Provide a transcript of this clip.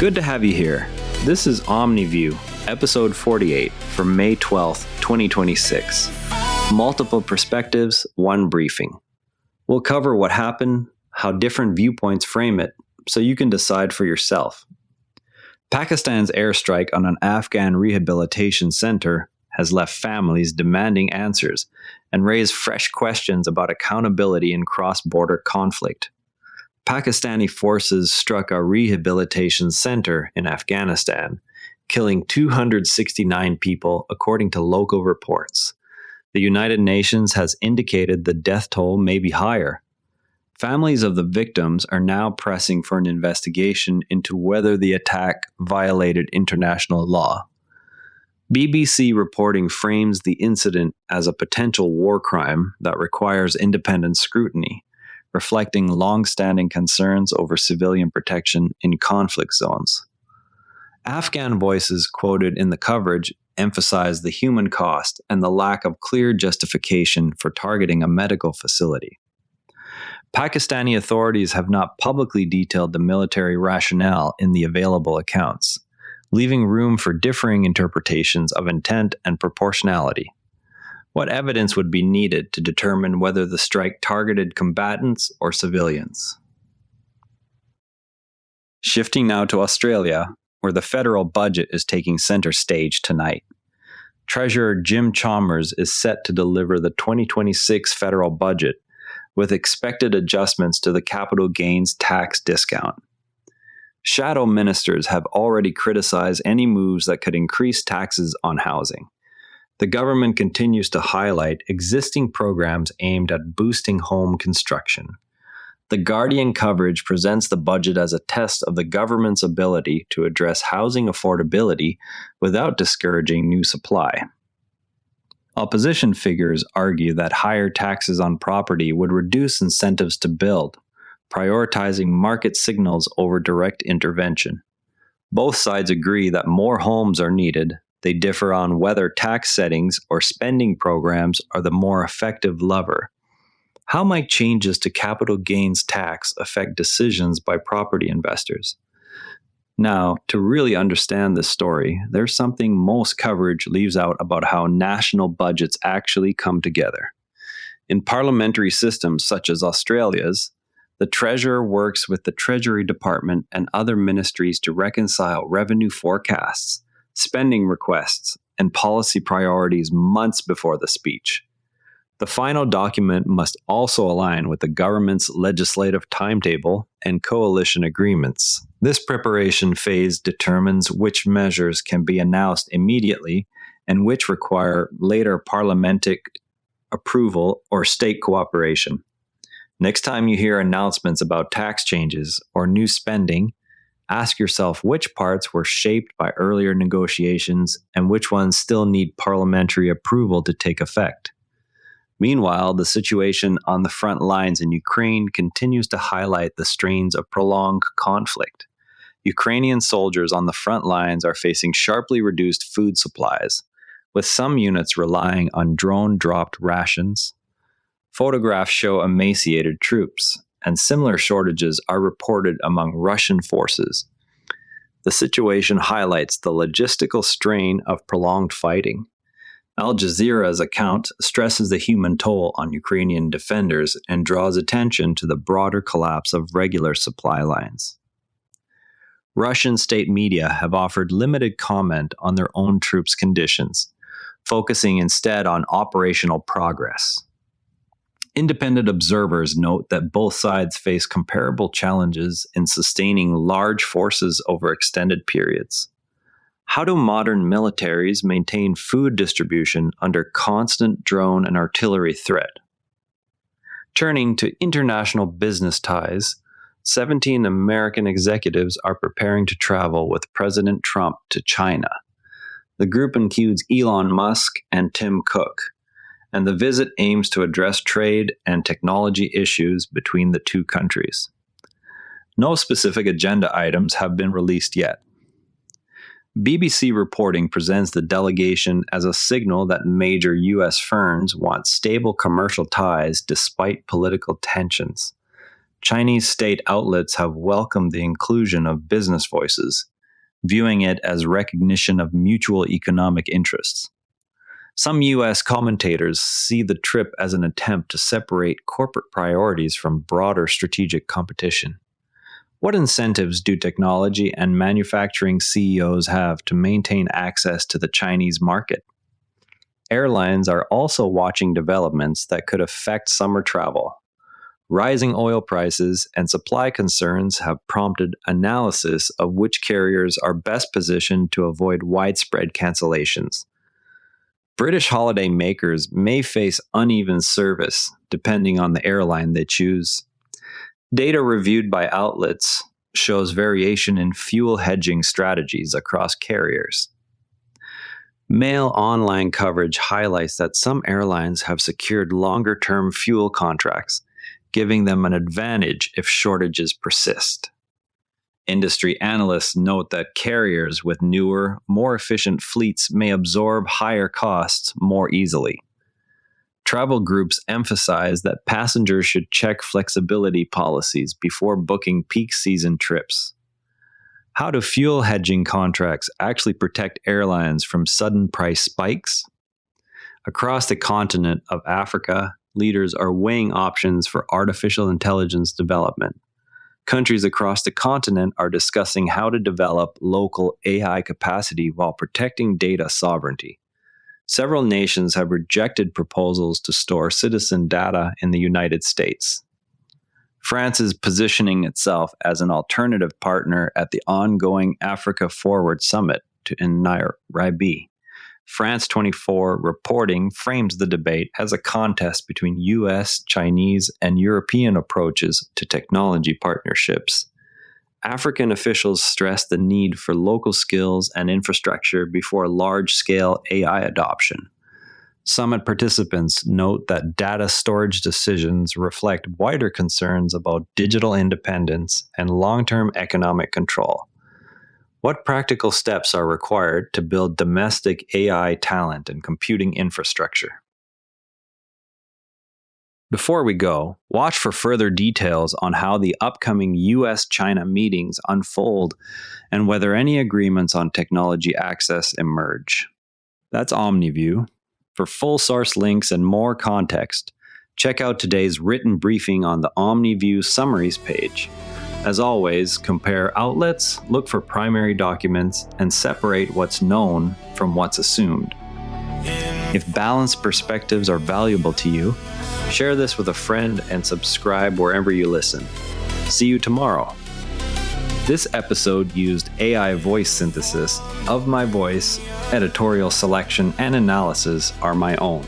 Good to have you here. This is Omni View, episode 48 for May 12th, 2026. Multiple perspectives, one briefing. We'll cover what happened, how different viewpoints frame it, so you can decide for yourself. Pakistan's airstrike on an Afghan rehabilitation center has left families demanding answers and raised fresh questions about accountability in cross-border conflict. Pakistani forces struck a rehabilitation center in Afghanistan, killing 269 people according to local reports. The United Nations has indicated the death toll may be higher. Families of the victims are now pressing for an investigation into whether the attack violated international law. BBC reporting frames the incident as a potential war crime that requires independent scrutiny, reflecting long-standing concerns over civilian protection in conflict zones. Afghan voices quoted in the coverage emphasized the human cost and the lack of clear justification for targeting a medical facility. Pakistani authorities have not publicly detailed the military rationale in the available accounts, leaving room for differing interpretations of intent and proportionality. What evidence would be needed to determine whether the strike targeted combatants or civilians? Shifting now to Australia, where the federal budget is taking center stage tonight. Treasurer Jim Chalmers is set to deliver the 2026 federal budget, with expected adjustments to the capital gains tax discount. Shadow ministers have already criticized any moves that could increase taxes on housing. The government continues to highlight existing programs aimed at boosting home construction. The Guardian coverage presents the budget as a test of the government's ability to address housing affordability without discouraging new supply. Opposition figures argue that higher taxes on property would reduce incentives to build, prioritizing market signals over direct intervention. Both sides agree that more homes are needed. They differ on whether tax settings or spending programs are the more effective lever. How might changes to capital gains tax affect decisions by property investors? Now, to really understand this story, there's something most coverage leaves out about how national budgets actually come together. In parliamentary systems such as Australia's, the Treasurer works with the Treasury Department and other ministries to reconcile revenue forecasts, spending requests, and policy priorities months before the speech. The final document must also align with the government's legislative timetable and coalition agreements. This preparation phase determines which measures can be announced immediately and which require later parliamentary approval or state cooperation. Next time you hear announcements about tax changes or new spending, ask yourself which parts were shaped by earlier negotiations and which ones still need parliamentary approval to take effect. Meanwhile, the situation on the front lines in Ukraine continues to highlight the strains of prolonged conflict. Ukrainian soldiers on the front lines are facing sharply reduced food supplies, with some units relying on drone-dropped rations. Photographs show emaciated troops, and similar shortages are reported among Russian forces. The situation highlights the logistical strain of prolonged fighting. Al Jazeera's account stresses the human toll on Ukrainian defenders and draws attention to the broader collapse of regular supply lines. Russian state media have offered limited comment on their own troops' conditions, focusing instead on operational progress. Independent observers note that both sides face comparable challenges in sustaining large forces over extended periods. How do modern militaries maintain food distribution under constant drone and artillery threat? Turning to international business ties, 17 American executives are preparing to travel with President Trump to China. The group includes Elon Musk and Tim Cook, and the visit aims to address trade and technology issues between the two countries. No specific agenda items have been released yet. BBC reporting presents the delegation as a signal that major U.S. firms want stable commercial ties despite political tensions. Chinese state outlets have welcomed the inclusion of business voices, viewing it as recognition of mutual economic interests. Some U.S. commentators see the trip as an attempt to separate corporate priorities from broader strategic competition. What incentives do technology and manufacturing CEOs have to maintain access to the Chinese market? Airlines are also watching developments that could affect summer travel. Rising oil prices and supply concerns have prompted analysis of which carriers are best positioned to avoid widespread cancellations. British holiday makers may face uneven service depending on the airline they choose. Data reviewed by outlets shows variation in fuel hedging strategies across carriers. Mail online coverage highlights that some airlines have secured longer-term fuel contracts, giving them an advantage if shortages persist. Industry analysts note that carriers with newer, more efficient fleets may absorb higher costs more easily. Travel groups emphasize that passengers should check flexibility policies before booking peak season trips. How do fuel hedging contracts actually protect airlines from sudden price spikes? Across the continent of Africa, leaders are weighing options for artificial intelligence development. Countries across the continent are discussing how to develop local AI capacity while protecting data sovereignty. Several nations have rejected proposals to store citizen data in the United States. France is positioning itself as an alternative partner at the ongoing Africa Forward Summit in Nairobi. France 24 reporting frames the debate as a contest between US, Chinese, and European approaches to technology partnerships. African officials stress the need for local skills and infrastructure before large-scale AI adoption. Summit participants note that data storage decisions reflect wider concerns about digital independence and long-term economic control. What practical steps are required to build domestic AI talent and computing infrastructure? Before we go, watch for further details on how the upcoming US-China meetings unfold and whether any agreements on technology access emerge. That's OmniView. For full source links and more context, check out today's written briefing on the OmniView Summaries page. As always, compare outlets, look for primary documents, and separate what's known from what's assumed. If balanced perspectives are valuable to you, share this with a friend and subscribe wherever you listen. See you tomorrow. This episode used AI voice synthesis. Of my voice, editorial selection and analysis are my own.